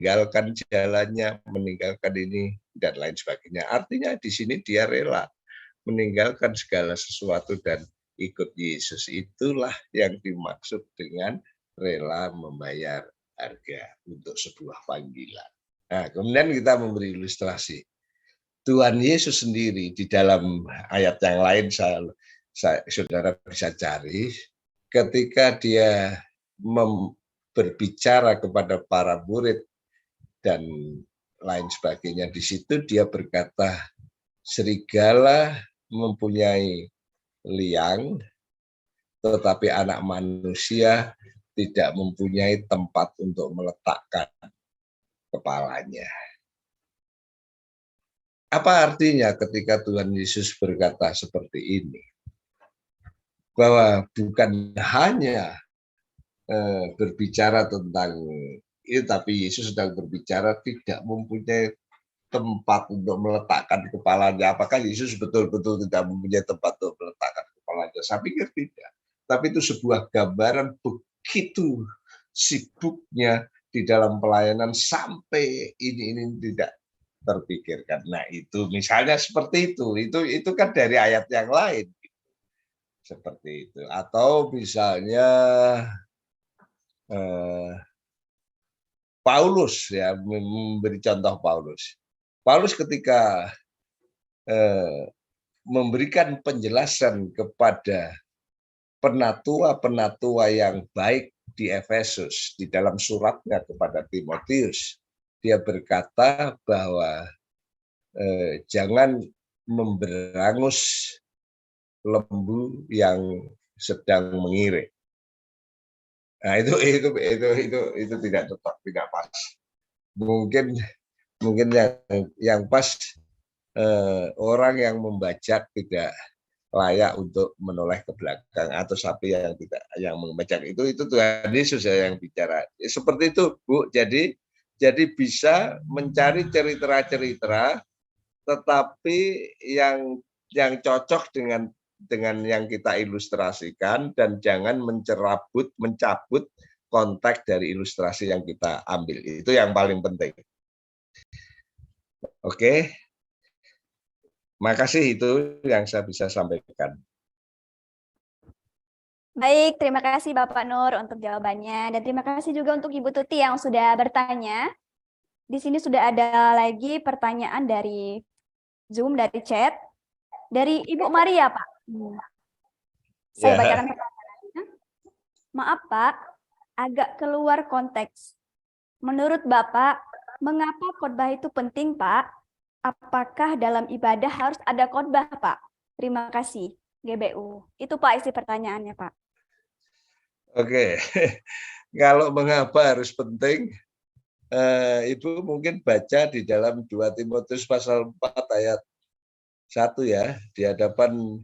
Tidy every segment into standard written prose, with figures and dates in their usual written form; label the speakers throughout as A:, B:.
A: meninggalkan jalannya, meninggalkan ini dan lain sebagainya. Artinya di sini dia rela meninggalkan segala sesuatu dan ikut Yesus. Itulah yang dimaksud dengan rela membayar harga untuk sebuah panggilan. Nah, kemudian kita memberi ilustrasi. Tuhan Yesus sendiri di dalam ayat yang lain saudara bisa cari ketika dia berbicara kepada para murid dan lain sebagainya, di situ dia berkata, serigala mempunyai liang, tetapi anak manusia tidak mempunyai tempat untuk meletakkan kepalanya. Apa artinya ketika Tuhan Yesus berkata seperti ini? Bahwa bukan hanya berbicara tentang itu, tapi Yesus sedang berbicara tidak mempunyai tempat untuk meletakkan kepalanya. Apakah Yesus betul-betul tidak mempunyai tempat untuk meletakkan kepalanya? Saya pikir tidak. Tapi itu sebuah gambaran begitu sibuknya di dalam pelayanan sampai ini tidak terpikirkan. Nah, itu misalnya seperti itu. Itu kan dari ayat yang lain. Seperti itu. Atau misalnya Paulus, ya, memberi contoh Paulus. Paulus ketika memberikan penjelasan kepada penatua-penatua yang baik di Efesus, di dalam suratnya kepada Timotius, dia berkata bahwa jangan memberangus lembu yang sedang mengiring. Nah, itu tidak tepat, tidak pas. Mungkin yang pas orang yang membajak tidak layak untuk menoleh ke belakang, atau sapi yang membajak itu Tuhan Yesus yang bicara. Seperti itu, Bu. Jadi bisa mencari cerita-cerita, tetapi yang cocok dengan yang kita ilustrasikan, dan jangan mencabut konteks dari ilustrasi yang kita ambil. Itu yang paling penting. Oke. Makasih, itu yang saya bisa sampaikan.
B: Baik, terima kasih Bapak Nur untuk jawabannya, dan terima kasih juga untuk Ibu Tuti yang sudah bertanya. Di sini sudah ada lagi pertanyaan dari Zoom, dari chat, dari Ibu Maria, Pak. Saya bacakan pertanyaannya. Maaf Pak, agak keluar konteks. Menurut Bapak, mengapa khotbah itu penting, Pak? Apakah dalam ibadah harus ada khotbah, Pak? Terima kasih, GBU. Itu Pak isi pertanyaannya, Pak.
A: Oke, kalau mengapa harus penting, Ibu mungkin baca di dalam 2 Timotius pasal 4 ayat 1 ya, di hadapan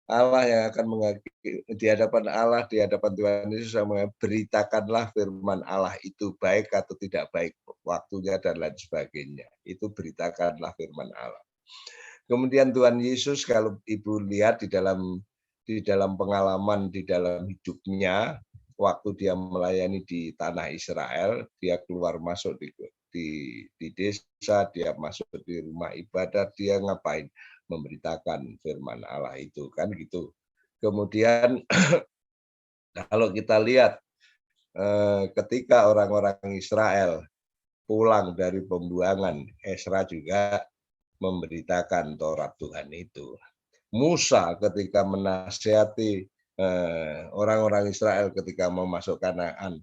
A: Allah yang akan menghakimi, di hadapan Allah, di hadapan Tuhan Yesus, beritakanlah firman Allah itu baik atau tidak baik waktunya dan lain sebagainya. Itu beritakanlah firman Allah. Kemudian Tuhan Yesus, kalau Ibu lihat di dalam pengalaman di dalam hidupnya, waktu dia melayani di tanah Israel, dia keluar masuk di desa, dia masuk di rumah ibadah, dia ngapain? Memberitakan firman Allah itu, kan gitu. Kemudian kalau kita lihat ketika orang-orang Israel pulang dari pembuangan, Ezra juga memberitakan Taurat Tuhan itu. Musa ketika menasihati orang-orang Israel ketika mau masuk Kanaan,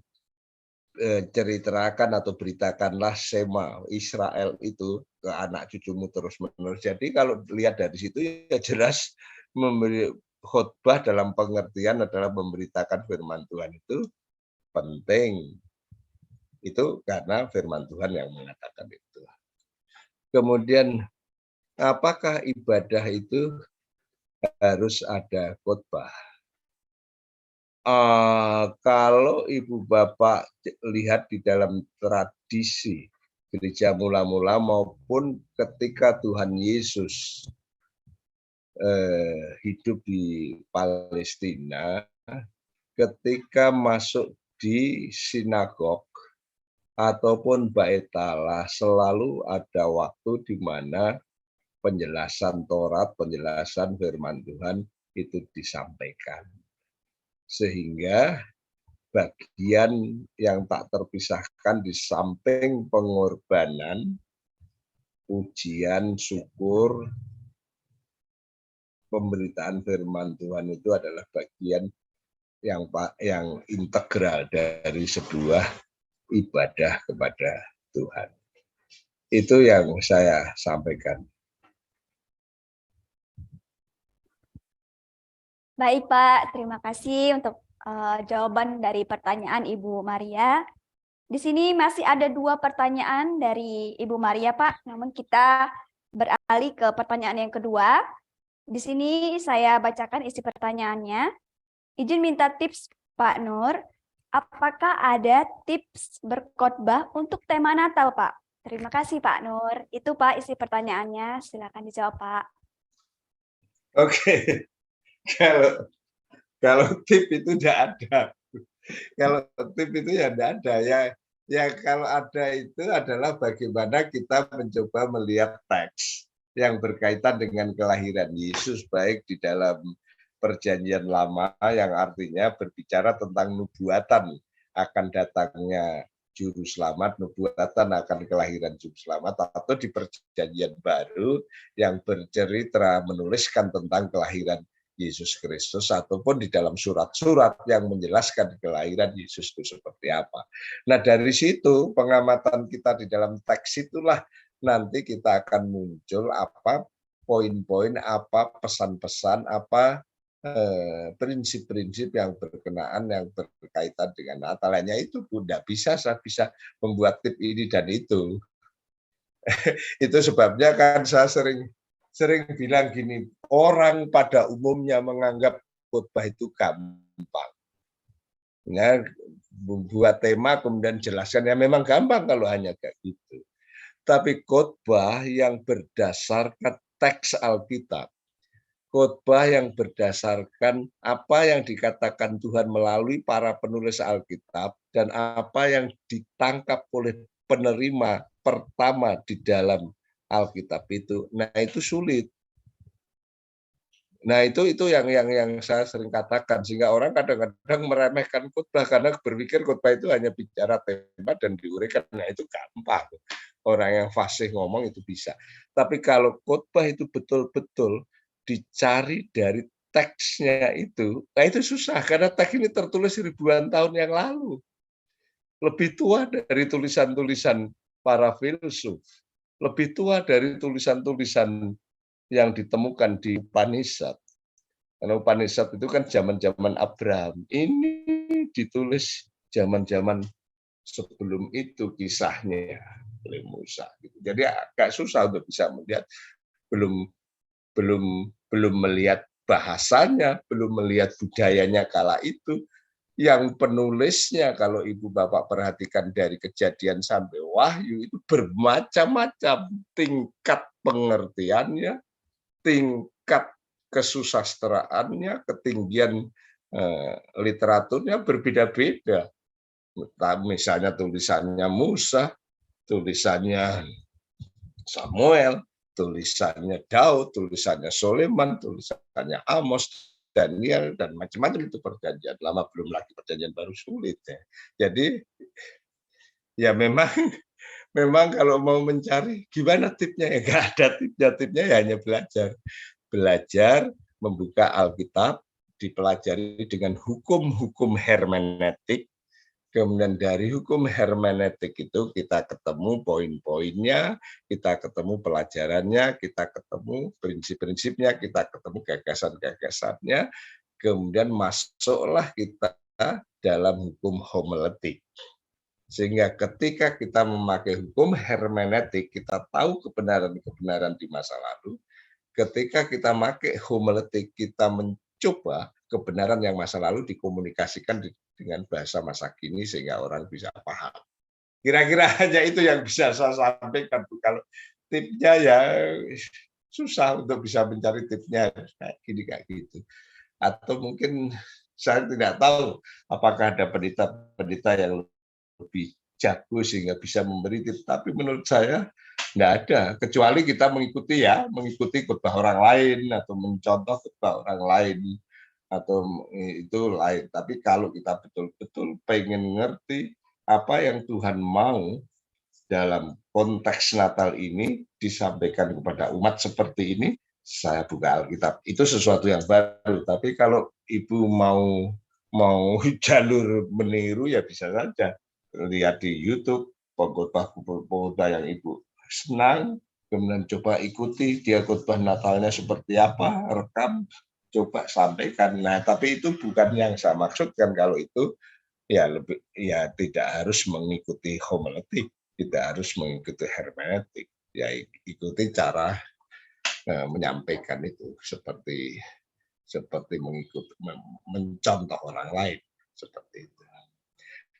A: ceritakan atau beritakanlah Sema Israel itu ke anak cucumu terus menerus. Jadi kalau lihat dari situ ya jelas memberi khotbah dalam pengertian adalah memberitakan firman Tuhan itu penting. Itu karena firman Tuhan yang mengatakan itu. Kemudian apakah ibadah itu harus ada khotbah? Kalau Ibu Bapak lihat di dalam tradisi gereja mula-mula maupun ketika Tuhan Yesus hidup di Palestina, ketika masuk di sinagog, ataupun bait Allah, selalu ada waktu di mana penjelasan Taurat, penjelasan firman Tuhan itu disampaikan. Sehingga bagian yang tak terpisahkan di samping pengorbanan, ujian, syukur, pemberitaan firman Tuhan itu adalah bagian yang integral dari sebuah ibadah kepada Tuhan. Itu yang saya sampaikan.
B: Baik Pak, terima kasih untuk jawaban dari pertanyaan Ibu Maria. Di sini masih ada 2 pertanyaan dari Ibu Maria Pak, namun kita beralih ke pertanyaan yang kedua. Di sini saya bacakan isi pertanyaannya. Izin minta tips Pak Nur, apakah ada tips berkhotbah untuk tema Natal Pak? Terima kasih Pak Nur. Itu Pak isi pertanyaannya, silakan dijawab Pak.
A: Oke, kalau tip itu tidak ada. Kalau tip itu ya tidak ada. Ya kalau ada itu adalah bagaimana kita mencoba melihat teks yang berkaitan dengan kelahiran Yesus, baik di dalam Perjanjian Lama yang artinya berbicara tentang nubuatan akan datangnya juru selamat, nubuatan akan kelahiran juru selamat, atau di Perjanjian Baru yang bercerita menuliskan tentang kelahiran Yesus Kristus, ataupun di dalam surat-surat yang menjelaskan kelahiran Yesus itu seperti apa. Nah, dari situ pengamatan kita di dalam teks itulah nanti kita akan muncul apa poin-poin, apa pesan-pesan, apa prinsip-prinsip yang berkenaan, yang berkaitan dengan Natal. Hanya itu tidak bisa saya bisa membuat tip ini dan itu. Itu sebabnya kan saya sering bilang gini, orang pada umumnya menganggap khotbah itu gampang. Ya, buat tema kemudian jelaskan, ya memang gampang kalau hanya kayak gitu. Tapi khotbah yang berdasarkan teks Alkitab, khotbah yang berdasarkan apa yang dikatakan Tuhan melalui para penulis Alkitab dan apa yang ditangkap oleh penerima pertama di dalam Alkitab itu. Nah, itu sulit. Nah, itu yang saya sering katakan, sehingga orang kadang-kadang meremehkan khotbah karena berpikir khotbah itu hanya bicara tema dan diuraikan. Nah, itu gampang. Orang yang fasih ngomong itu bisa. Tapi kalau khotbah itu betul-betul dicari dari teksnya itu, nah itu susah karena teks ini tertulis ribuan tahun yang lalu. Lebih tua dari tulisan-tulisan para filsuf, lebih tua dari tulisan-tulisan yang ditemukan di Upanishad. Karena Upanishad itu kan zaman-zaman Abraham. Ini ditulis zaman-zaman sebelum itu kisahnya oleh Musa. Jadi agak susah untuk bisa melihat, belum belum belum melihat bahasanya, belum melihat budayanya kala itu. Yang penulisnya kalau Ibu Bapak perhatikan dari Kejadian sampai Wahyu itu bermacam-macam tingkat pengertiannya, tingkat kesusastraannya, ketinggian literaturnya berbeda-beda. Misalnya tulisannya Musa, tulisannya Samuel, tulisannya Daud, tulisannya Soleman, tulisannya Amos, Daniel, dan macam-macam itu Perjanjian Lama, belum lagi Perjanjian Baru sulit ya. Jadi ya memang kalau mau mencari gimana tipnya ya nggak ada tipnya ya hanya belajar membuka Alkitab, dipelajari dengan hukum-hukum hermeneutik. Kemudian dari hukum hermeneutik itu kita ketemu poin-poinnya, kita ketemu pelajarannya, kita ketemu prinsip-prinsipnya, kita ketemu gagasan-gagasannya, kemudian masuklah kita dalam hukum homiletik. Sehingga ketika kita memakai hukum hermeneutik, kita tahu kebenaran-kebenaran di masa lalu. Ketika kita pakai homiletik, kita mencoba kebenaran yang masa lalu dikomunikasikan dengan bahasa masa kini sehingga orang bisa paham. Kira-kira hanya itu yang bisa saya sampaikan. Kalau tipnya ya susah untuk bisa mencari tipnya kayak gitu. Atau mungkin saya tidak tahu apakah ada pendeta-pendeta yang lebih jago sehingga bisa memberi tips. Tapi menurut saya nggak ada, kecuali kita mengikuti khotbah orang lain atau mencontoh khotbah orang lain atau itu lain. Tapi kalau kita betul-betul pengen ngerti apa yang Tuhan mau dalam konteks Natal ini disampaikan kepada umat seperti ini, saya buka Alkitab. Itu sesuatu yang baru. Tapi kalau Ibu mau jalur meniru ya bisa saja lihat di YouTube pengkhotbah yang Ibu senang, kemudian coba ikuti dia khotbah Natalnya seperti apa, rekam, coba sampaikan. Nah, tapi itu bukan yang saya maksudkan. Kalau itu ya tidak harus mengikuti homiletik, tidak harus mengikuti hermeneutik, ya ikuti cara menyampaikan itu seperti mencontoh orang lain seperti itu.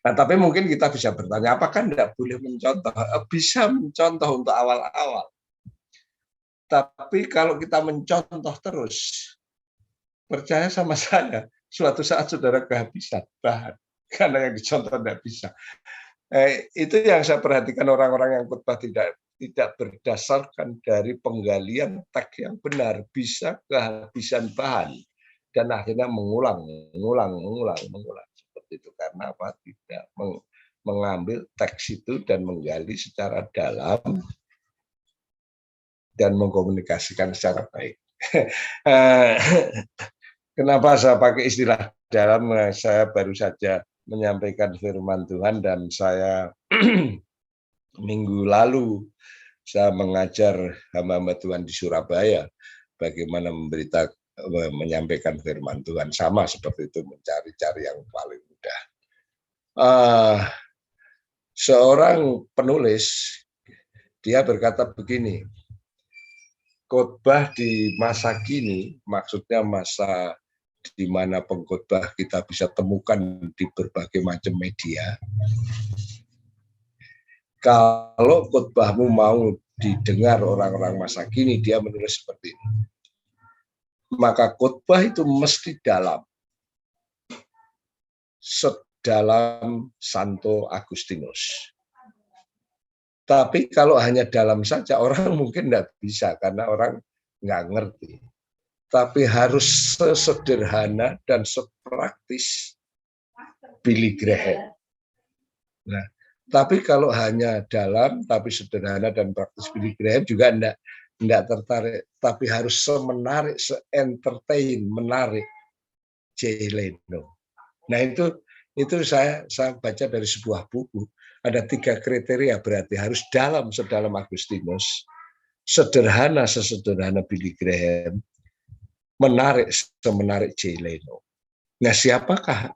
A: Nah, tapi mungkin kita bisa bertanya, apakah tidak boleh mencontoh? Bisa mencontoh untuk awal-awal. Tapi kalau kita mencontoh terus, percaya sama saya, suatu saat saudara kehabisan bahan. Karena yang dicontoh tidak bisa. Itu yang saya perhatikan orang-orang yang khotbah tidak berdasarkan dari penggalian teks yang benar, bisa kehabisan bahan. Dan akhirnya mengulang. Seperti itu. Karena apa? Tidak mengambil teks itu dan menggali secara dalam dan mengkomunikasikan secara baik. Kenapa saya pakai istilah dalam? Saya baru saja menyampaikan firman Tuhan dan saya minggu lalu saya mengajar hamba-hamba Tuhan di Surabaya bagaimana menyampaikan firman Tuhan, sama seperti itu, mencari-cari yang paling mudah. Seorang penulis dia berkata begini, khotbah di masa kini, maksudnya masa di mana pengkhotbah kita bisa temukan di berbagai macam media. Kalau khotbahmu mau didengar orang-orang masa kini, dia menulis seperti ini. Maka khotbah itu mesti dalam. Sedalam Santo Agustinus. Tapi kalau hanya dalam saja, orang mungkin tidak bisa karena orang nggak ngerti. Tapi harus sesederhana dan sepraktis Billy Graham. Nah, tapi kalau hanya dalam, tapi sederhana dan praktis Billy Graham juga enggak tertarik. Tapi harus semenarik, se-entertain, menarik Jay Leno. Nah itu saya baca dari sebuah buku. Ada 3 kriteria, berarti harus dalam sedalam Agustinus, sederhana sesederhana Billy Graham, menarik semenarik Jay Leno. Nah, siapakah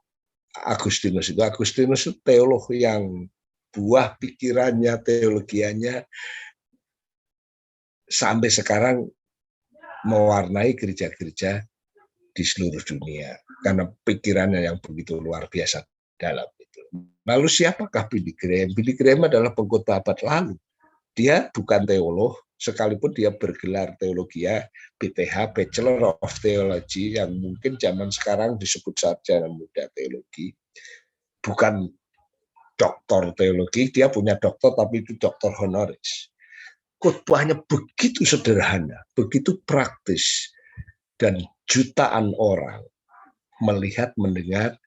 A: Agustinus itu? Agustinus itu teolog yang buah pikirannya, teologianya sampai sekarang mewarnai gereja-gereja di seluruh dunia karena pikirannya yang begitu luar biasa dalam itu. Lalu siapakah Billy Graham? Billy Graham adalah pengkhotbah abad lalu. Dia bukan teolog, sekalipun dia bergelar teologia, BTH, Bachelor of Theology, yang mungkin zaman sekarang disebut sarjana muda teologi. Bukan doktor teologi, dia punya doktor, tapi itu doktor honoris. Khotbahnya begitu sederhana, begitu praktis, dan jutaan orang melihat, mendengar,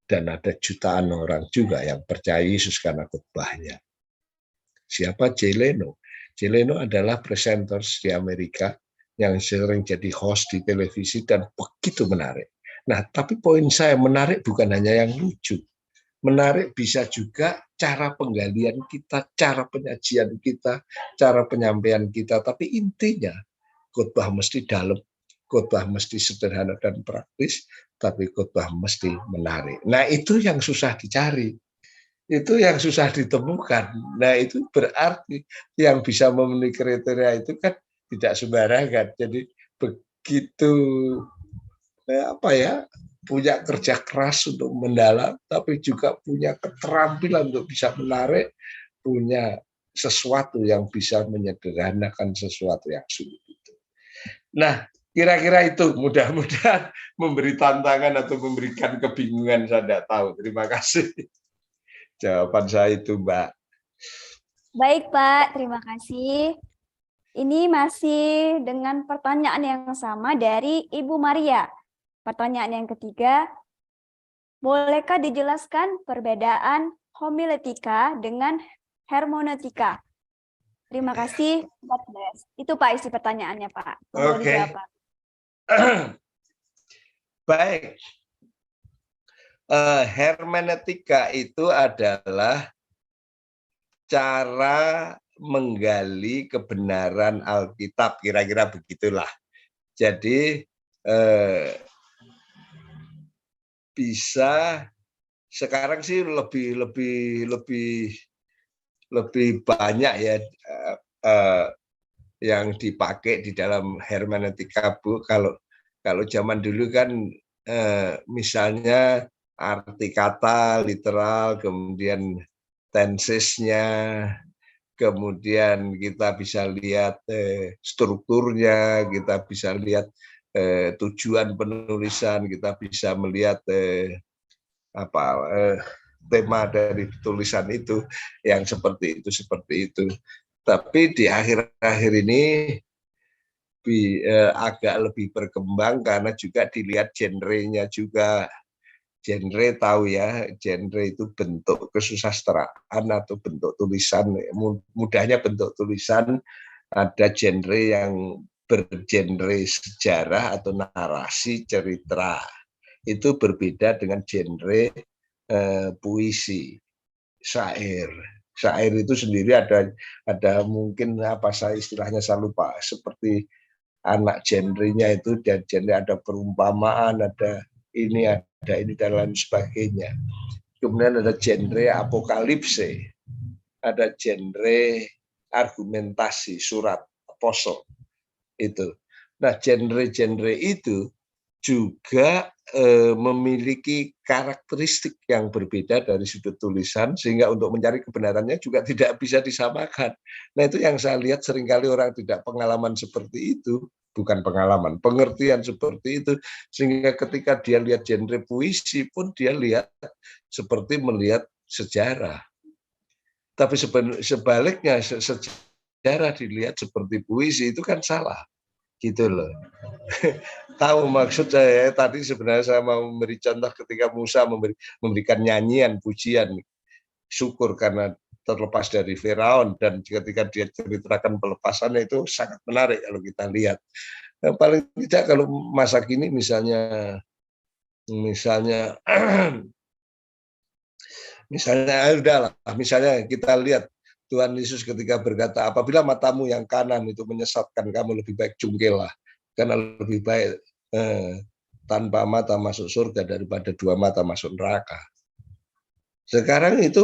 A: dan ada jutaan orang juga yang percaya Yesus karena khotbahnya. Siapa Jay Leno? Jay Leno adalah presenters di Amerika yang sering jadi host di televisi dan begitu menarik. Nah, tapi poin saya menarik bukan hanya yang lucu. Menarik bisa juga cara penggalian kita, cara penyajian kita, cara penyampaian kita. Tapi intinya khotbah mesti dalam, khotbah mesti sederhana dan praktis, tapi khotbah mesti menarik. Nah, itu yang susah dicari. Itu yang susah ditemukan. Nah, itu berarti yang bisa memenuhi kriteria itu kan tidak sembarangan. Jadi begitu punya kerja keras untuk mendalam, tapi juga punya keterampilan untuk bisa menarik, punya sesuatu yang bisa menyederhanakan sesuatu yang sulit itu. Nah, kira-kira itu mudah-mudahan memberi tantangan atau memberikan kebingungan, saya tidak tahu. Terima kasih. Jawaban saya itu, Mbak.
B: Baik, Pak. Terima kasih. Ini masih dengan pertanyaan yang sama dari Ibu Maria. Pertanyaan yang ketiga, bolehkah dijelaskan perbedaan homiletika dengan hermeneutika? Terima kasih. Itu Pak isi pertanyaannya, Pak. Monggo dijawab, Pak.
A: Baik. Hermeneutika itu adalah cara menggali kebenaran Alkitab, kira-kira begitulah. Jadi bisa sekarang sih lebih banyak ya yang dipakai di dalam hermeneutika, Bu. Kalau zaman dulu kan misalnya arti kata literal, kemudian tensesnya, kemudian kita bisa lihat strukturnya, kita bisa lihat tujuan penulisan, kita bisa melihat tema dari tulisan itu yang seperti itu. Tapi di akhir-akhir ini agak lebih berkembang karena juga dilihat genrenya juga. Genre tahu ya, genre itu bentuk kesusastraan atau bentuk tulisan. Mudahnya bentuk tulisan, ada genre yang bergenre sejarah atau narasi cerita. Itu berbeda dengan genre puisi, syair. Syair itu sendiri ada mungkin apa saya istilahnya saya lupa, seperti anak genrenya itu, dan genre ada perumpamaan, ada ini dan lain sebagainya. Kemudian ada genre apokalipse, ada genre argumentasi, surat apostle itu. Nah, genre-genre itu juga memiliki karakteristik yang berbeda dari sudut tulisan, sehingga untuk mencari kebenarannya juga tidak bisa disamakan. Nah, itu yang saya lihat seringkali orang tidak pengalaman seperti itu, bukan pengalaman, pengertian seperti itu, sehingga ketika dia lihat genre puisi pun dia lihat seperti melihat sejarah. Tapi sebaliknya, sejarah dilihat seperti puisi itu kan salah, gitu loh. Tahu maksud saya tadi sebenarnya saya mau memberi contoh ketika Musa memberikan nyanyian pujian syukur karena terlepas dari Firaun, dan ketika dia ceritakan pelepasannya itu sangat menarik kalau kita lihat. Nah, paling tidak kalau masa kini misalnya misalnya kita lihat Tuhan Yesus ketika berkata, apabila matamu yang kanan itu menyesatkan kamu, lebih baik jungkillah, karena lebih baik tanpa mata masuk surga daripada dua mata masuk neraka. Sekarang itu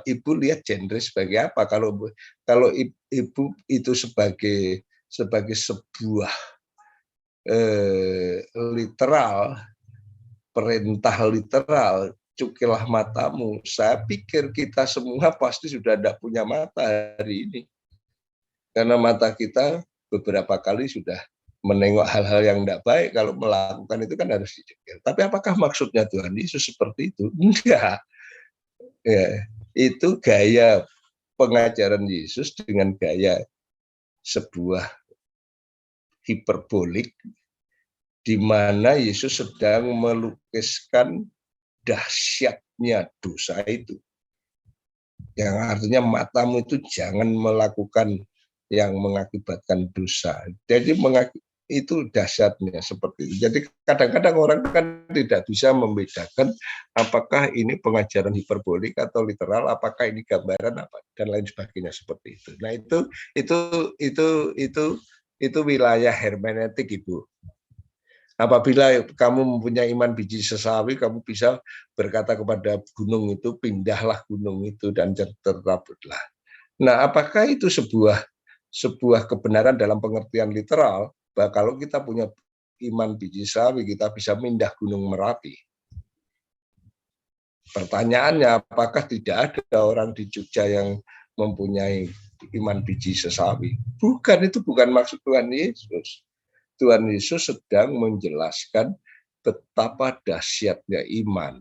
A: ibu lihat genre sebagai apa? Kalau ibu itu sebagai sebuah literal, perintah literal, cukilah matamu. Saya pikir kita semua pasti sudah tidak punya mata hari ini. Karena mata kita beberapa kali sudah menengok hal-hal yang tidak baik. Kalau melakukan itu kan harus dicegah. Tapi apakah maksudnya Tuhan Yesus seperti itu? Enggak. Ya, itu gaya pengajaran Yesus dengan gaya sebuah hiperbolik, di mana Yesus sedang melukiskan dahsyatnya dosa itu. Yang artinya matamu itu jangan melakukan yang mengakibatkan dosa. Jadi itu dahsyatnya seperti itu. Jadi kadang-kadang orang kan tidak bisa membedakan apakah ini pengajaran hiperbolik atau literal, apakah ini gambaran apa dan lain sebagainya seperti itu. Nah, itu wilayah hermeneutik, Ibu. Apabila kamu mempunyai iman biji sesawi, kamu bisa berkata kepada gunung itu, pindahlah gunung itu dan tertabutlah. Nah, apakah itu sebuah kebenaran dalam pengertian literal? Bahwa kalau kita punya iman biji sawi, kita bisa pindah gunung Merapi. Pertanyaannya, apakah tidak ada orang di Jogja yang mempunyai iman biji sesawi? Bukan, itu bukan maksud Tuhan Yesus. Tuhan Yesus sedang menjelaskan betapa dahsyatnya iman.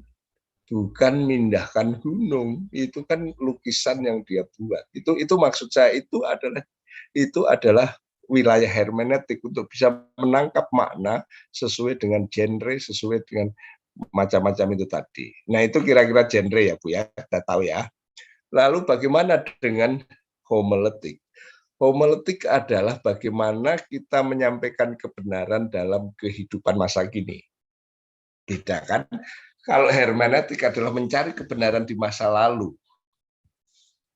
A: bukan mindahkan gunung. Itu kan lukisan yang dia buat. Itu maksud saya itu adalah wilayah hermeneutik untuk bisa menangkap makna sesuai dengan genre, sesuai dengan macam-macam itu tadi. Nah, itu kira-kira genre ya, Bu ya, kita tahu ya. Lalu bagaimana dengan homiletik? Homiletik adalah bagaimana kita menyampaikan kebenaran dalam kehidupan masa kini. Tidak kan? Kalau hermeneutik adalah mencari kebenaran di masa lalu.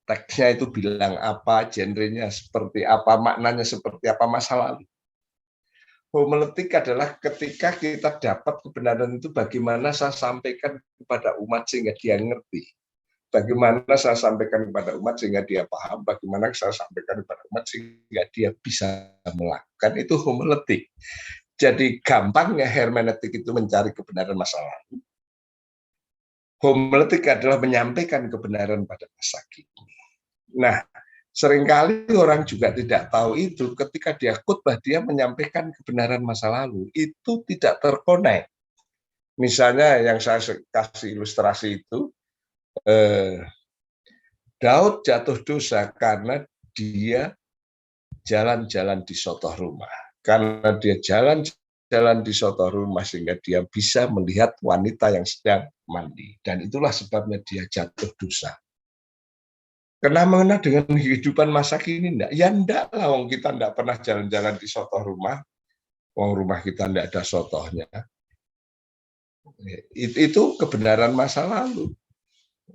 A: Teksnya itu bilang apa, genrenya seperti apa, maknanya seperti apa masa lalu. Homiletik adalah ketika kita dapat kebenaran itu bagaimana saya sampaikan kepada umat sehingga dia ngerti. Bagaimana saya sampaikan kepada umat sehingga dia paham, bagaimana saya sampaikan kepada umat sehingga dia bisa melakukan, itu homiletik. Jadi gampangnya hermeneutik itu mencari kebenaran masa lalu. Homiletik adalah menyampaikan kebenaran pada masa kini. Nah, seringkali orang juga tidak tahu itu ketika dia khotbah dia menyampaikan kebenaran masa lalu, itu tidak terkonek. Misalnya yang saya kasih ilustrasi itu, Daud jatuh dosa karena dia jalan-jalan di sotoh rumah. Karena dia jalan-jalan di sotoh rumah sehingga dia bisa melihat wanita yang sedang mandi. Dan itulah sebabnya dia jatuh dosa. Kena mengena dengan kehidupan masa kini enggak? Ya enggak lah, wong kita enggak pernah jalan-jalan di sotoh rumah. Wong rumah kita enggak ada sotohnya. Itu kebenaran masa lalu.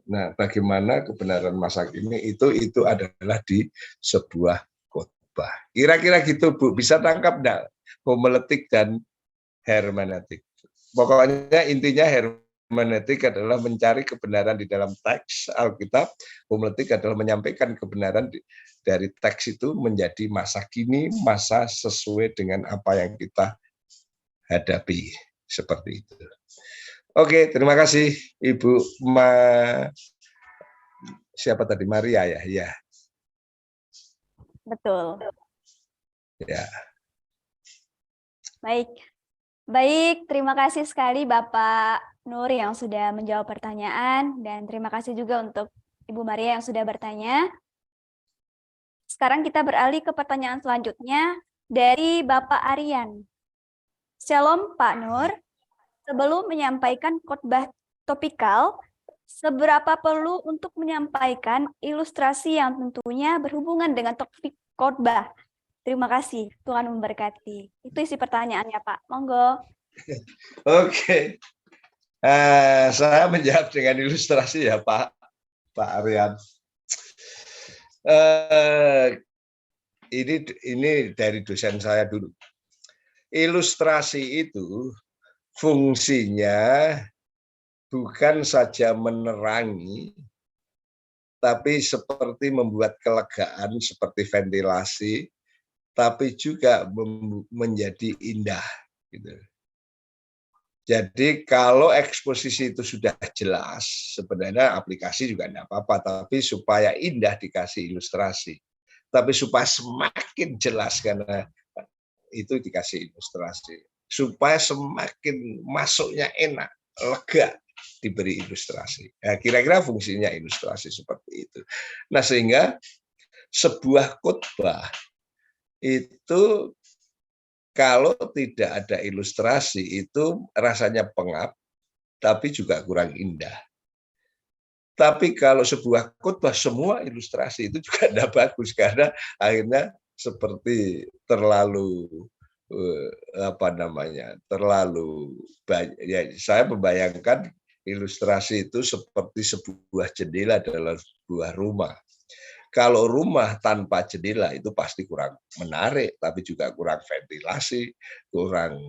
A: Nah, bagaimana kebenaran masa kini itu adalah di sebuah khotbah. Kira-kira gitu, Bu. Bisa tangkap enggak? Homiletik dan hermeneutik. Pokoknya intinya hermeneutik adalah mencari kebenaran di dalam teks Alkitab. Homiletik adalah menyampaikan kebenaran dari teks itu menjadi masa kini, masa sesuai dengan apa yang kita hadapi. Seperti itu. Oke, terima kasih Ibu siapa tadi? Maria ya? Ya.
B: Betul.
A: Ya.
B: Baik. Baik, terima kasih sekali Bapak Nur yang sudah menjawab pertanyaan dan terima kasih juga untuk Ibu Maria yang sudah bertanya. Sekarang kita beralih ke pertanyaan selanjutnya dari Bapak Aryan. Shalom Pak Nur. Sebelum menyampaikan khotbah topikal, seberapa perlu untuk menyampaikan ilustrasi yang tentunya berhubungan dengan topik khotbah? Terima kasih, Tuhan memberkati. Itu isi pertanyaannya, Pak. Monggo.
A: Oke. Saya menjawab dengan ilustrasi ya, Pak Aryan. Ini dari dosen saya dulu. Ilustrasi itu fungsinya bukan saja menerangi, tapi seperti membuat kelegaan, seperti ventilasi, tapi juga menjadi indah. Gitu. Jadi kalau eksposisi itu sudah jelas, sebenarnya aplikasi juga tidak apa-apa, tapi supaya indah dikasih ilustrasi. Tapi supaya semakin jelas karena itu dikasih ilustrasi. Supaya semakin masuknya enak, lega, diberi ilustrasi. Nah, kira-kira fungsinya ilustrasi seperti itu. Nah, sehingga sebuah khotbah itu kalau tidak ada ilustrasi itu rasanya pengap, tapi juga kurang indah. Tapi kalau sebuah khotbah semua ilustrasi itu juga tidak bagus karena akhirnya seperti terlalu terlalu banyak. Ya, saya membayangkan ilustrasi itu seperti sebuah jendela dalam sebuah rumah. Kalau rumah tanpa jendela itu pasti kurang menarik, tapi juga kurang ventilasi, kurang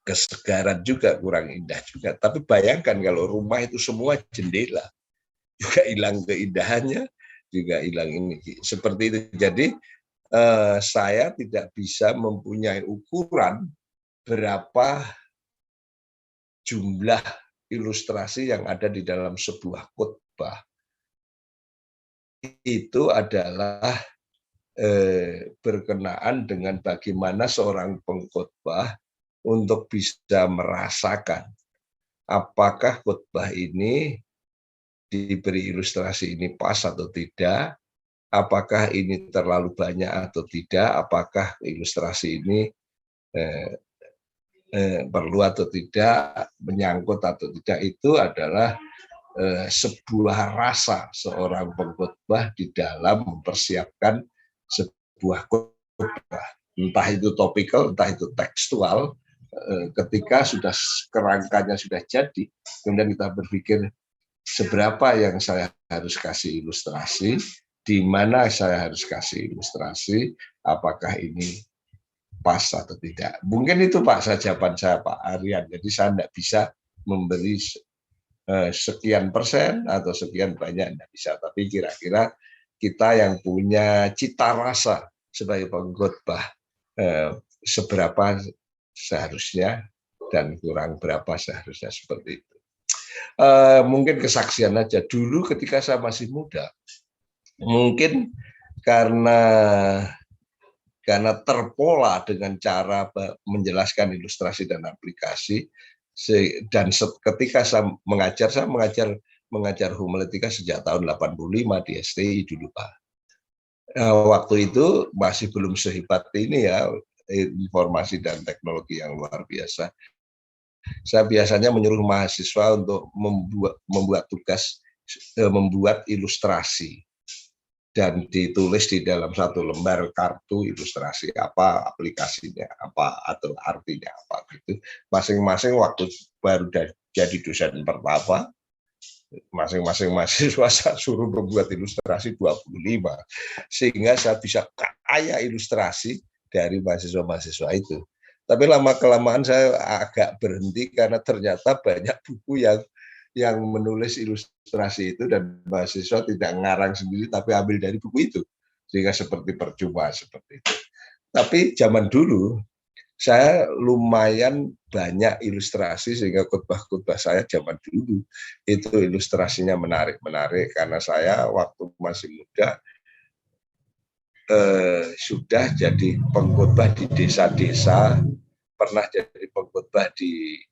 A: kesegaran juga, kurang indah juga. Tapi bayangkan kalau rumah itu semua jendela, juga hilang keindahannya, juga hilang ini. Seperti itu. Jadi saya tidak bisa mempunyai ukuran berapa jumlah ilustrasi yang ada di dalam sebuah khotbah. Itu adalah berkenaan dengan bagaimana seorang pengkhotbah untuk bisa merasakan apakah khotbah ini diberi ilustrasi ini pas atau tidak, apakah ini terlalu banyak atau tidak, apakah ilustrasi ini perlu atau tidak, menyangkut atau tidak, itu adalah sebuah rasa seorang pengkhotbah di dalam mempersiapkan sebuah khotbah, entah itu topikal, entah itu tekstual. Ketika sudah kerangkanya sudah jadi, kemudian kita berpikir seberapa yang saya harus kasih ilustrasi, di mana saya harus kasih ilustrasi, apakah ini pas atau tidak. Mungkin itu Pak jawaban saya Pak Aryan. Jadi saya tidak bisa memberi sekian persen atau sekian banyak, tidak bisa. Tapi kira-kira kita yang punya cita rasa sebagai pengkhotbah seberapa seharusnya dan kurang berapa seharusnya, seperti itu. Mungkin kesaksian aja. Dulu ketika saya masih muda, mungkin karena terpola dengan cara menjelaskan ilustrasi dan aplikasi, dan ketika saya mengajar homiletika sejak tahun 85 di STI dulu Pak. Waktu itu masih belum sehebat ini ya, informasi dan teknologi yang luar biasa. Saya biasanya menyuruh mahasiswa untuk membuat tugas, membuat ilustrasi dan ditulis di dalam satu lembar kartu ilustrasi apa, aplikasinya apa, atau artinya apa gitu. Masing-masing waktu baru jadi dosen pertama, masing-masing mahasiswa saya suruh membuat ilustrasi 25, sehingga saya bisa kaya ilustrasi dari mahasiswa-mahasiswa itu. Tapi lama-kelamaan saya agak berhenti karena ternyata banyak buku yang menulis ilustrasi itu dan mahasiswa tidak ngarang sendiri tapi ambil dari buku itu, sehingga seperti percuma seperti itu. Tapi zaman dulu saya lumayan banyak ilustrasi, sehingga khotbah-khotbah saya zaman dulu itu ilustrasinya menarik karena saya waktu masih muda sudah jadi pengkhotbah di desa-desa, pernah jadi pengkhotbah di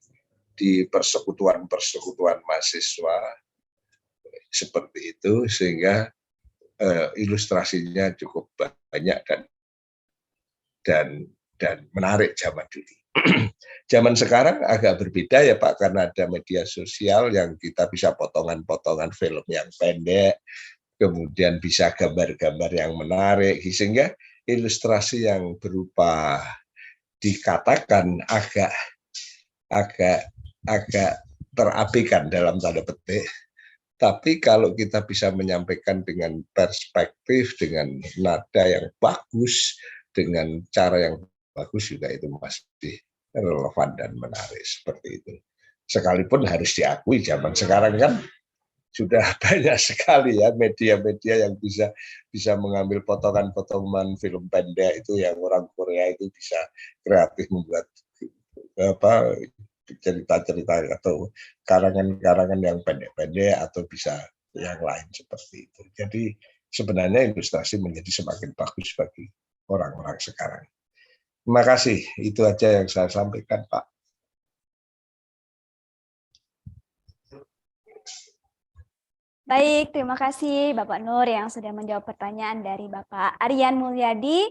A: persekutuan mahasiswa seperti itu, sehingga ilustrasinya cukup banyak dan menarik zaman dulu. Zaman sekarang agak berbeda ya Pak, karena ada media sosial yang kita bisa potongan-potongan film yang pendek, kemudian bisa gambar-gambar yang menarik, sehingga ilustrasi yang berupa dikatakan agak terabaikan dalam tanda petik. Tapi kalau kita bisa menyampaikan dengan perspektif, dengan nada yang bagus, dengan cara yang bagus, juga itu masih relevan dan menarik seperti itu. Sekalipun harus diakui zaman sekarang kan sudah banyak sekali ya media-media yang bisa mengambil potongan-potongan film pendek itu, yang orang Korea itu bisa kreatif membuat cerita-cerita atau karangan-karangan yang pendek-pendek atau bisa yang lain seperti itu. Jadi sebenarnya ilustrasi menjadi semakin bagus bagi orang-orang sekarang. Terima kasih, itu aja yang saya sampaikan Pak.
B: Baik, terima kasih Bapak Nur yang sudah menjawab pertanyaan dari Bapak Aryan Mulyadi.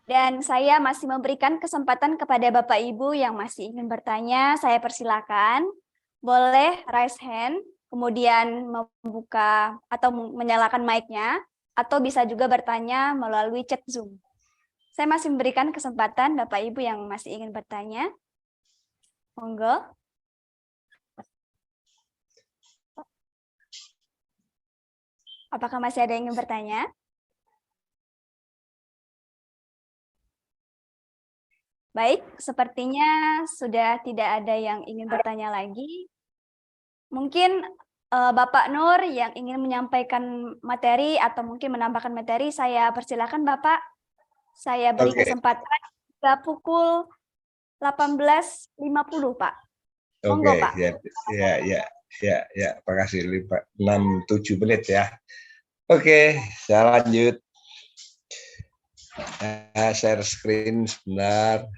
B: Dan saya masih memberikan kesempatan kepada Bapak Ibu yang masih ingin bertanya, saya persilakan. Boleh raise hand, kemudian membuka atau menyalakan mic-nya, atau bisa juga bertanya melalui chat Zoom. Saya masih memberikan kesempatan Bapak Ibu yang masih ingin bertanya. Monggo. Apakah masih ada yang ingin bertanya? Baik, sepertinya sudah tidak ada yang ingin bertanya lagi. Mungkin Bapak Nur yang ingin menyampaikan materi atau mungkin menambahkan materi, saya persilakan Bapak. Saya beri kesempatan hingga pukul 18.50, Pak. Monggo, Pak.
A: Ya, makasih. 6-7 menit ya. Oke, saya lanjut. Share screen sebentar.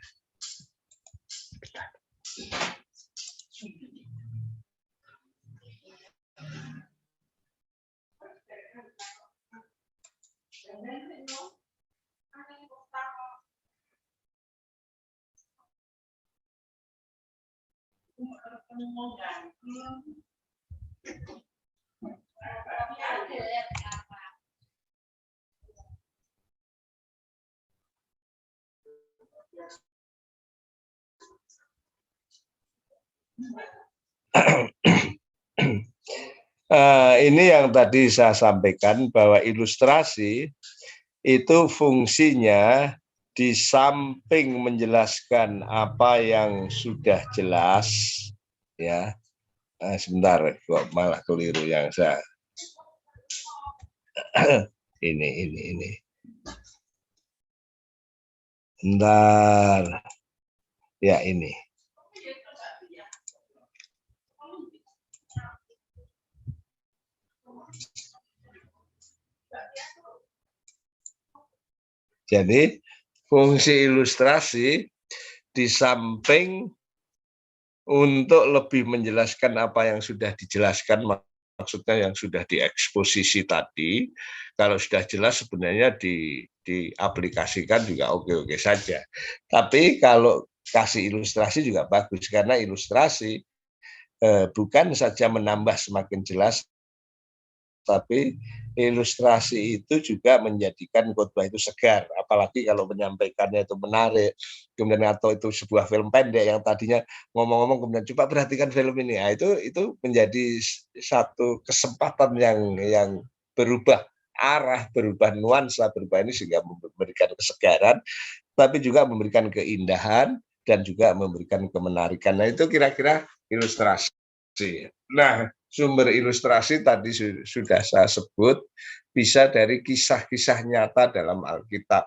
A: Ini yang tadi saya sampaikan bahwa ilustrasi itu fungsinya di samping menjelaskan apa yang sudah jelas, ya. Sebentar, kok malah keliru yang saya ini. Bentar, ya ini. Jadi fungsi ilustrasi di samping untuk lebih menjelaskan apa yang sudah dijelaskan, maksudnya yang sudah dieksposisi tadi, kalau sudah jelas sebenarnya diaplikasikan juga oke-oke saja. Tapi kalau kasih ilustrasi juga bagus, karena ilustrasi bukan saja menambah semakin jelas, tapi ilustrasi itu juga menjadikan khotbah itu segar, apalagi kalau menyampaikannya itu menarik, kemudian atau itu sebuah film pendek yang tadinya ngomong-ngomong kemudian coba perhatikan film ini, nah, itu menjadi satu kesempatan yang berubah arah, berubah nuansa, berubah ini sehingga memberikan kesegaran, tapi juga memberikan keindahan dan juga memberikan kemenarikan. Nah itu kira-kira ilustrasi. Nah, sumber ilustrasi tadi sudah saya sebut bisa dari kisah-kisah nyata dalam Alkitab.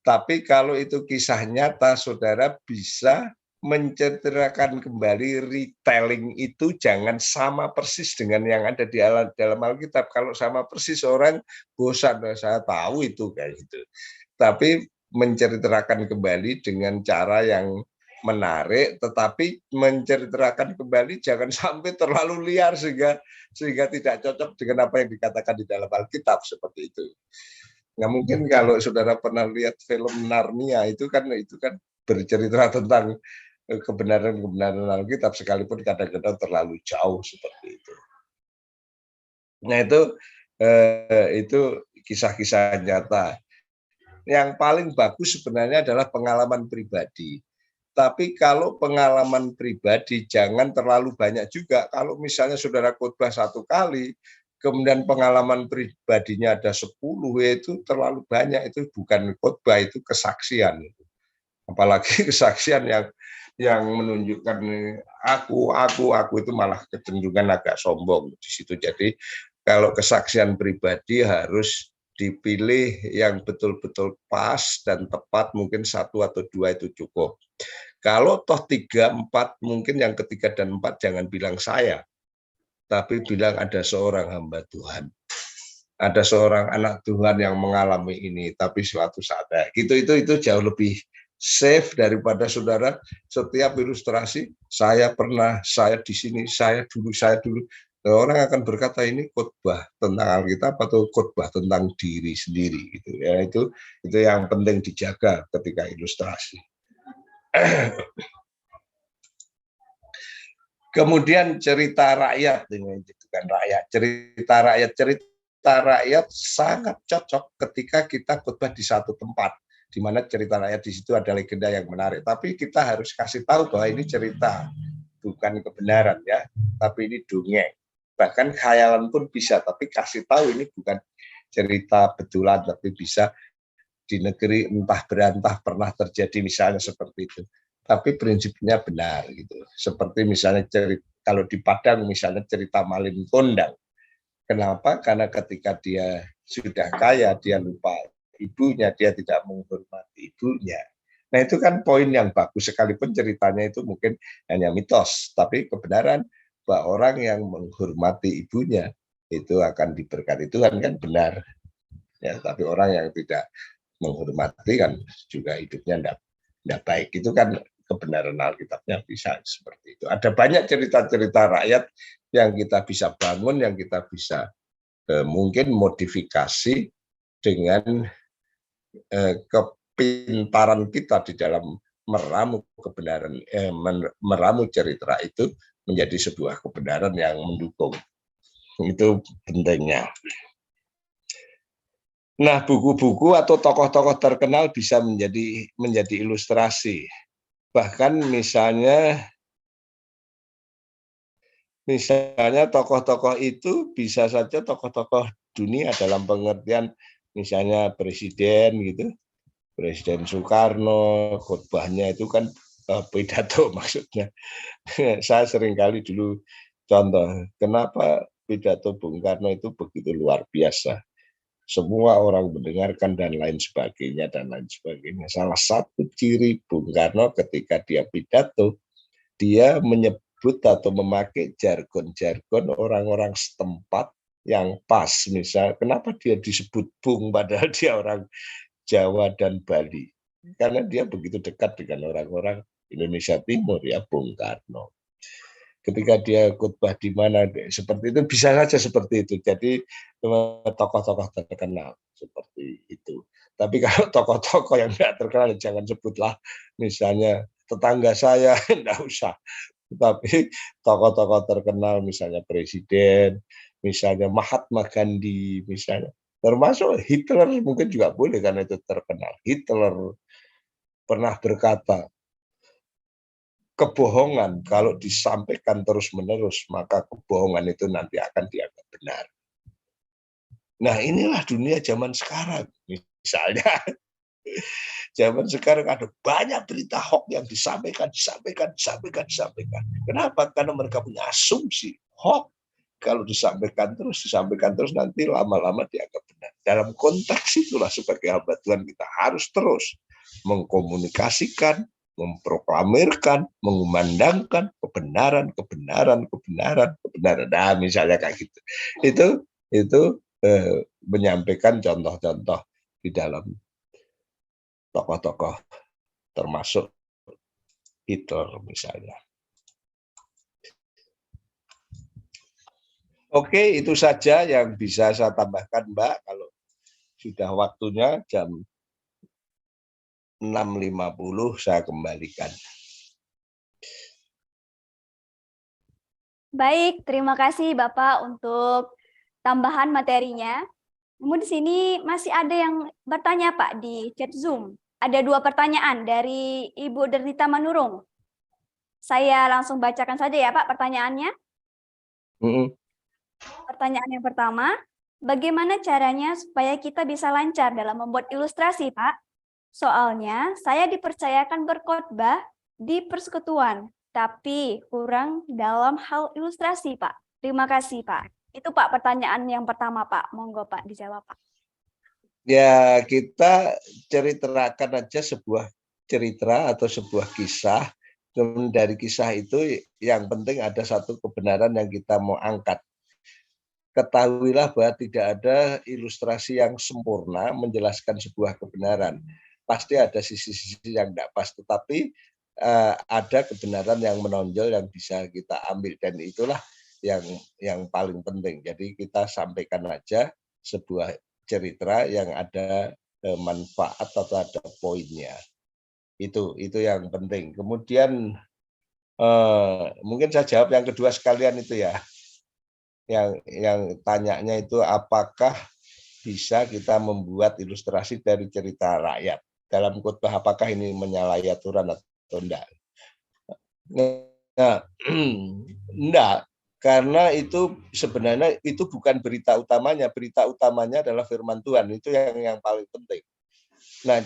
A: Tapi kalau itu kisah nyata, saudara bisa menceritakan kembali, retelling itu jangan sama persis dengan yang ada di dalam Alkitab. Kalau sama persis orang bosan, saya tahu itu kayak gitu. Tapi menceritakan kembali dengan cara yang menarik, tetapi menceritakan kembali jangan sampai terlalu liar sehingga tidak cocok dengan apa yang dikatakan di dalam Alkitab, seperti itu. Nggak mungkin kalau saudara pernah lihat film Narnia itu kan bercerita tentang kebenaran Alkitab, sekalipun kadang-kadang terlalu jauh seperti itu. Nah itu kisah-kisah nyata. Yang paling bagus sebenarnya adalah pengalaman pribadi. Tapi kalau pengalaman pribadi jangan terlalu banyak juga. Kalau misalnya saudara khotbah 1 kali, kemudian pengalaman pribadinya ada 10, itu terlalu banyak. Itu bukan khotbah, itu kesaksian. Apalagi kesaksian yang menunjukkan aku itu malah kecenderungan agak sombong di situ. Jadi kalau kesaksian pribadi harus dipilih yang betul-betul pas dan tepat, mungkin 1 atau 2 itu cukup. Kalau toh 3, 4, mungkin yang ketiga dan 4 jangan bilang saya, tapi bilang ada seorang hamba Tuhan. Ada seorang anak Tuhan yang mengalami ini, tapi suatu saat gitu, itu jauh lebih safe daripada saudara setiap ilustrasi, saya pernah, saya di sini, saya dulu. Orang akan berkata ini khotbah tentang Alkitab atau khotbah tentang diri sendiri gitu ya. Itu yang penting dijaga ketika ilustrasi. Kemudian cerita rakyat, ini kan rakyat, cerita rakyat sangat cocok ketika kita khotbah di satu tempat, di mana cerita rakyat di situ ada legenda yang menarik. Tapi kita harus kasih tahu bahwa ini cerita, bukan kebenaran ya, tapi ini dongeng. Bahkan khayalan pun bisa, tapi kasih tahu ini bukan cerita betulan, tapi bisa di negeri entah berantah pernah terjadi, misalnya seperti itu. Tapi prinsipnya benar gitu. Seperti misalnya kalau di Padang misalnya cerita Malin Kondang. Kenapa? Karena ketika dia sudah kaya, dia lupa ibunya, dia tidak menghormati ibunya. Nah itu kan poin yang bagus, sekalipun ceritanya itu mungkin hanya mitos, tapi kebenaran bahwa orang yang menghormati ibunya itu akan diberkati Tuhan, kan benar. Ya, tapi orang yang tidak menghormati kan juga hidupnya tidak baik. Itu kan kebenaran Alkitabnya bisa seperti itu. Ada banyak cerita-cerita rakyat yang kita bisa bangun, yang kita bisa mungkin modifikasi dengan kepintaran kita di dalam meramu kebenaran, meramu cerita itu menjadi sebuah kebenaran yang mendukung. Itu pentingnya. Nah, buku-buku atau tokoh-tokoh terkenal bisa menjadi ilustrasi. Bahkan misalnya tokoh-tokoh itu bisa saja tokoh-tokoh dunia dalam pengertian misalnya presiden gitu. Presiden Soekarno, khotbahnya itu kan pidato maksudnya. Saya seringkali dulu contoh, kenapa pidato Bung Karno itu begitu luar biasa. Semua orang mendengarkan dan lain sebagainya dan lain sebagainya. Salah satu ciri Bung Karno ketika dia pidato, dia menyebut atau memakai jargon-jargon orang-orang setempat yang pas. Misal, kenapa dia disebut Bung padahal dia orang Jawa dan Bali? Karena dia begitu dekat dengan orang-orang Indonesia Timur, ya, Bung Karno. Ketika dia khotbah di mana seperti itu, bisa saja seperti itu. Jadi tokoh-tokoh terkenal seperti itu. Tapi kalau tokoh-tokoh yang tidak terkenal, jangan sebutlah misalnya tetangga saya, tidak usah. Tapi tokoh-tokoh terkenal misalnya presiden, misalnya Mahatma Gandhi, misalnya termasuk Hitler mungkin juga boleh karena itu terkenal. Hitler pernah berkata, kebohongan kalau disampaikan terus-menerus, maka kebohongan itu nanti akan dianggap benar. Nah, inilah dunia zaman sekarang. Misalnya, zaman sekarang ada banyak berita hoax yang disampaikan. Kenapa? Karena mereka punya asumsi hoax. Kalau disampaikan terus, nanti lama-lama dianggap benar. Dalam konteks itulah sebagai hamba Tuhan kita harus terus mengkomunikasikan, memproklamirkan, mengumandangkan kebenaran. Nah, misalnya kayak gitu. Itu menyampaikan contoh-contoh di dalam tokoh-tokoh termasuk Hitler misalnya. Oke, itu saja yang bisa saya tambahkan, Mbak. Kalau sudah waktunya jam 6.50 saya kembalikan.
B: Baik, terima kasih Bapak untuk tambahan materinya. Namun di sini masih ada yang bertanya Pak di chat Zoom. Ada 2 pertanyaan dari Ibu Dernita Manurung. Saya langsung bacakan saja ya Pak pertanyaannya. Pertanyaan yang pertama, bagaimana caranya supaya kita bisa lancar dalam membuat ilustrasi, Pak? Soalnya saya dipercayakan berkhotbah di persekutuan, tapi kurang dalam hal ilustrasi, Pak. Terima kasih, Pak. Itu Pak pertanyaan yang pertama, Pak. Monggo Pak dijawab, Pak.
A: Ya, kita ceritakan aja sebuah cerita atau sebuah kisah. Dan dari kisah itu yang penting ada satu kebenaran yang kita mau angkat. Ketahuilah bahwa tidak ada ilustrasi yang sempurna menjelaskan sebuah kebenaran. Pasti ada sisi-sisi yang tidak pas, tetapi ada kebenaran yang menonjol yang bisa kita ambil, dan itulah yang paling penting. Jadi kita sampaikan aja sebuah cerita yang ada manfaat atau ada poinnya. Itu yang penting. Kemudian mungkin saya jawab yang kedua sekalian itu ya. Yang tanyanya itu apakah bisa kita membuat ilustrasi dari cerita rakyat dalam khotbah, apakah ini menyalahi aturan atau enggak? Nah, enggak, karena itu sebenarnya itu bukan berita utamanya. Berita utamanya adalah firman Tuhan, itu yang paling penting. Nah,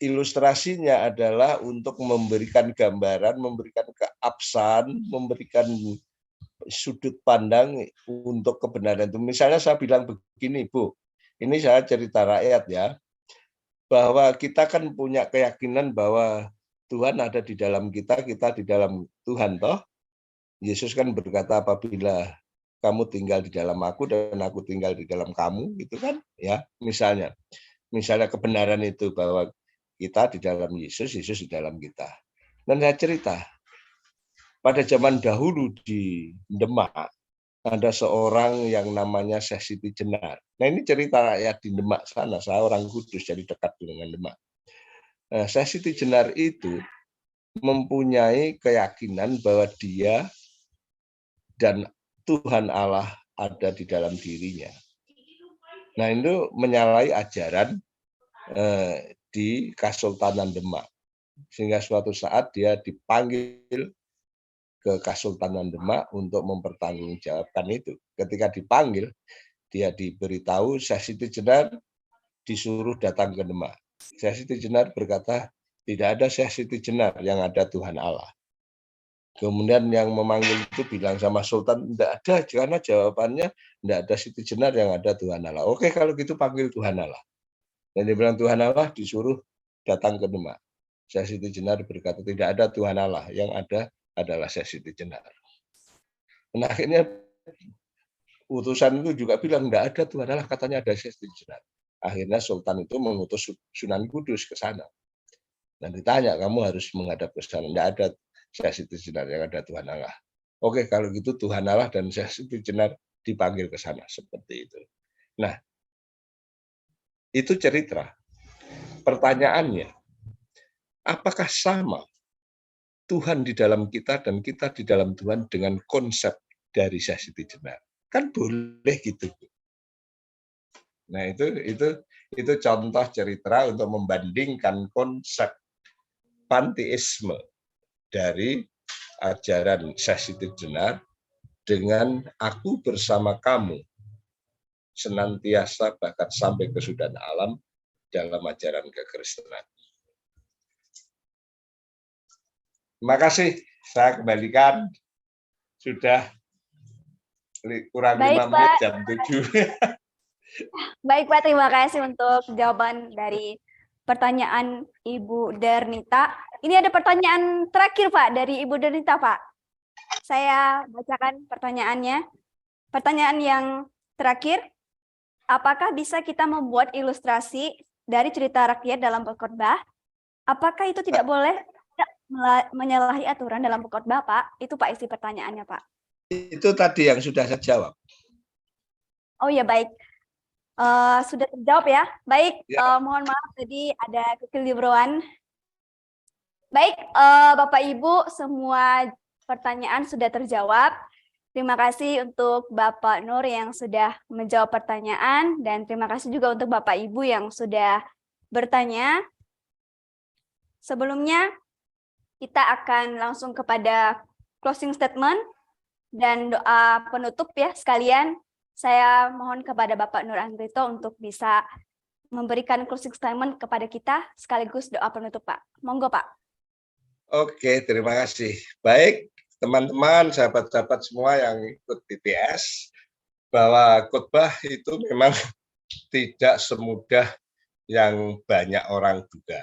A: ilustrasinya adalah untuk memberikan gambaran, memberikan keabsahan, memberikan sudut pandang untuk kebenaran itu. Misalnya saya bilang begini, Bu, ini saya cerita rakyat ya, bahwa kita kan punya keyakinan bahwa Tuhan ada di dalam kita di dalam Tuhan, toh. Yesus kan berkata, apabila kamu tinggal di dalam aku dan aku tinggal di dalam kamu, gitu kan, ya. Misalnya kebenaran itu bahwa kita di dalam Yesus, Yesus di dalam kita. Dan saya cerita, pada zaman dahulu di Demak, ada seorang yang namanya Syekh Siti Jenar. Nah, ini cerita rakyat di Demak sana. Saya orang Kudus, jadi dekat dengan Demak. Nah, Syekh Siti Jenar itu mempunyai keyakinan bahwa dia dan Tuhan Allah ada di dalam dirinya. Nah, itu menyalahi ajaran di Kesultanan Demak. Sehingga suatu saat dia dipanggil ke Kesultanan Demak untuk mempertanggungjawabkan itu. Ketika dipanggil, dia diberitahu Syekh Siti Jenar disuruh datang ke Demak. Syekh Siti Jenar berkata, tidak ada Syekh Siti Jenar, yang ada Tuhan Allah. Kemudian yang memanggil itu bilang sama Sultan, tidak ada, karena jawabannya tidak ada Siti Jenar, yang ada Tuhan Allah. Oke, kalau gitu panggil Tuhan Allah. Dan dia bilang Tuhan Allah disuruh datang ke Demak. Syekh Siti Jenar berkata, tidak ada Tuhan Allah, yang ada adalah Syekh Siti Jenar. Nah, akhirnya utusan itu juga bilang, tidak ada Tuhan Allah, katanya ada Syekh Siti Jenar. Akhirnya Sultan itu mengutus Sunan Kudus ke sana. Dan ditanya, kamu harus menghadap ke sana. Tidak ada Syekh Siti Jenar, yang ada Tuhan Allah. Oke, kalau gitu Tuhan Allah dan Syekh Siti Jenar dipanggil ke sana. Seperti itu. Nah, itu cerita. Pertanyaannya, apakah sama Tuhan di dalam kita dan kita di dalam Tuhan dengan konsep dari Syekh Siti Jenar? Kan boleh gitu. Nah, itu contoh cerita untuk membandingkan konsep panteisme dari ajaran Syekh Siti Jenar dengan aku bersama kamu senantiasa bahkan sampai kesudahan alam dalam ajaran kekristenan. Terima kasih, saya kembalikan. Sudah kurang 5 menit, jam 7.
B: Baik Pak, terima kasih untuk jawaban dari pertanyaan Ibu Dernita. Ini ada pertanyaan terakhir Pak dari Ibu Dernita Pak. Saya bacakan pertanyaannya. Pertanyaan yang terakhir, apakah bisa kita membuat ilustrasi dari cerita rakyat dalam berkhotbah? Apakah itu tidak boleh menyalahi aturan dalam berkhotbah Pak? Itu Pak isi pertanyaannya Pak.
A: Itu tadi yang sudah saya jawab.
B: Oh ya baik. Sudah terjawab ya. Baik, ya. Mohon maaf tadi ada kekeliruan. Baik, Bapak Ibu, semua pertanyaan sudah terjawab. Terima kasih untuk Bapak Nur yang sudah menjawab pertanyaan dan terima kasih juga untuk Bapak Ibu yang sudah bertanya. Sebelumnya kita akan langsung kepada closing statement dan doa penutup ya sekalian. Saya mohon kepada Bapak Nur Andrito untuk bisa memberikan closing statement kepada kita sekaligus doa penutup Pak. Monggo Pak.
A: Oke, terima kasih. Baik, teman-teman, sahabat-sahabat semua yang ikut BPS, bahwa khotbah itu memang tidak semudah yang banyak orang duga.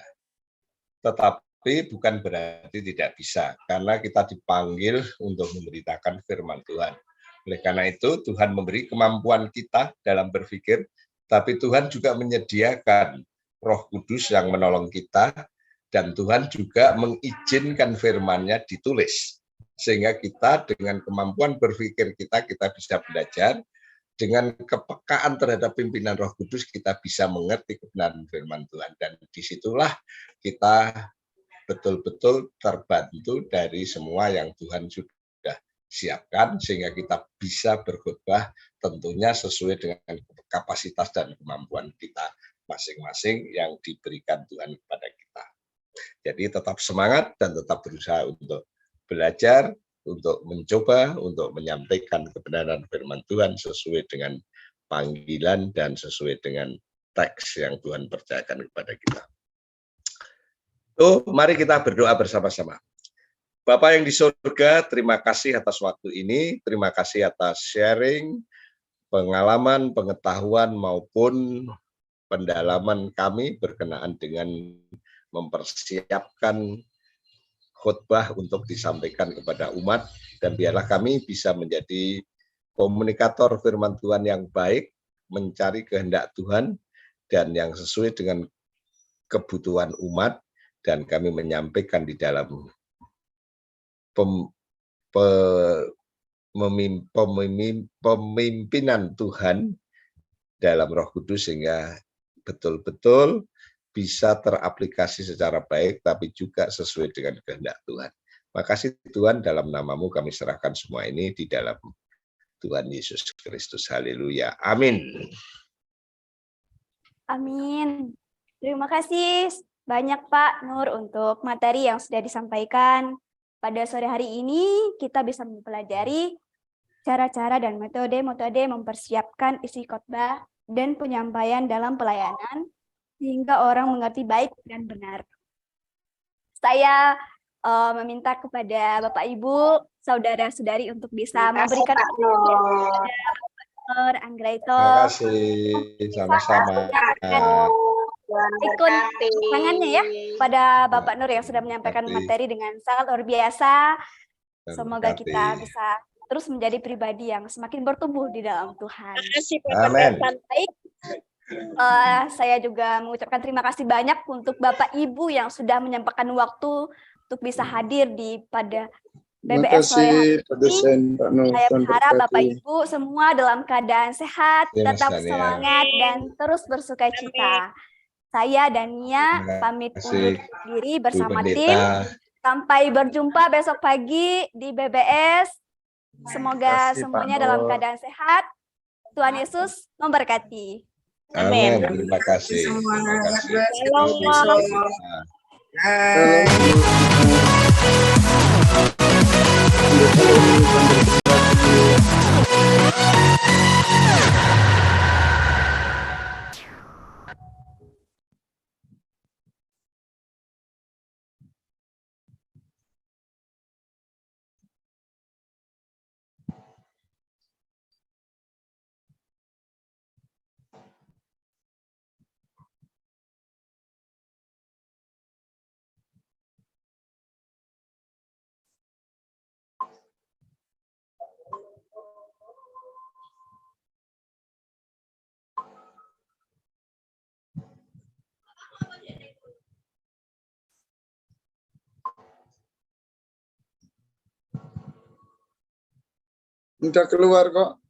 A: Tetapi bukan berarti tidak bisa, karena kita dipanggil untuk memberitakan firman Tuhan. Oleh karena itu, Tuhan memberi kemampuan kita dalam berpikir, tapi Tuhan juga menyediakan Roh Kudus yang menolong kita, dan Tuhan juga mengizinkan firman-Nya ditulis. Sehingga kita dengan kemampuan berpikir kita bisa belajar, dengan kepekaan terhadap pimpinan Roh Kudus, kita bisa mengerti kebenaran firman Tuhan. Dan disitulah kita betul-betul terbantu dari semua yang Tuhan sudah siapkan, sehingga kita bisa berkhotbah tentunya sesuai dengan kapasitas dan kemampuan kita masing-masing yang diberikan Tuhan kepada kita. Jadi tetap semangat dan tetap berusaha untuk belajar, untuk mencoba, untuk menyampaikan kebenaran firman Tuhan sesuai dengan panggilan dan sesuai dengan teks yang Tuhan percayakan kepada kita. Mari kita berdoa bersama-sama. Bapa yang di surga, terima kasih atas waktu ini, terima kasih atas sharing, pengalaman, pengetahuan, maupun pendalaman kami berkenaan dengan mempersiapkan khotbah untuk disampaikan kepada umat, dan biarlah kami bisa menjadi komunikator firman Tuhan yang baik, mencari kehendak Tuhan, dan yang sesuai dengan kebutuhan umat, dan kami menyampaikan di dalam pemimpinan Tuhan dalam Roh Kudus sehingga betul-betul bisa teraplikasi secara baik tapi juga sesuai dengan kehendak Tuhan. Makasih Tuhan, dalam namamu kami serahkan semua ini di dalam Tuhan Yesus Kristus. Haleluya. Amin.
B: Amin. Terima kasih banyak Pak Nur untuk materi yang sudah disampaikan. Pada sore hari ini kita bisa mempelajari cara-cara dan metode-metode mempersiapkan isi khotbah dan penyampaian dalam pelayanan sehingga orang mengerti baik dan benar. Saya meminta kepada Bapak Ibu, saudara-saudari untuk bisa memberikan Anggraito.
A: Terima kasih, sama-sama.
B: Ikut tangannya ya pada Bapak Nur yang sudah menyampaikan materi dengan sangat luar biasa. Semoga kita bisa terus menjadi pribadi yang semakin bertumbuh di dalam Tuhan.
A: Amin.
B: Baik, saya juga mengucapkan terima kasih banyak untuk Bapak Ibu yang sudah menyempatkan waktu untuk bisa hadir di pada BBS sore hari ini. Saya berharap Bapak Ibu semua dalam keadaan sehat, tetap semangat dan terus bersuka cita. Saya Dania pamit undur diri bersama tim. Sampai berjumpa besok pagi di BBS. Semoga semuanya dalam keadaan sehat. Tuhan Yesus memberkati.
A: Amin. Terima kasih. Terima kasih.
C: Udah keluar kok.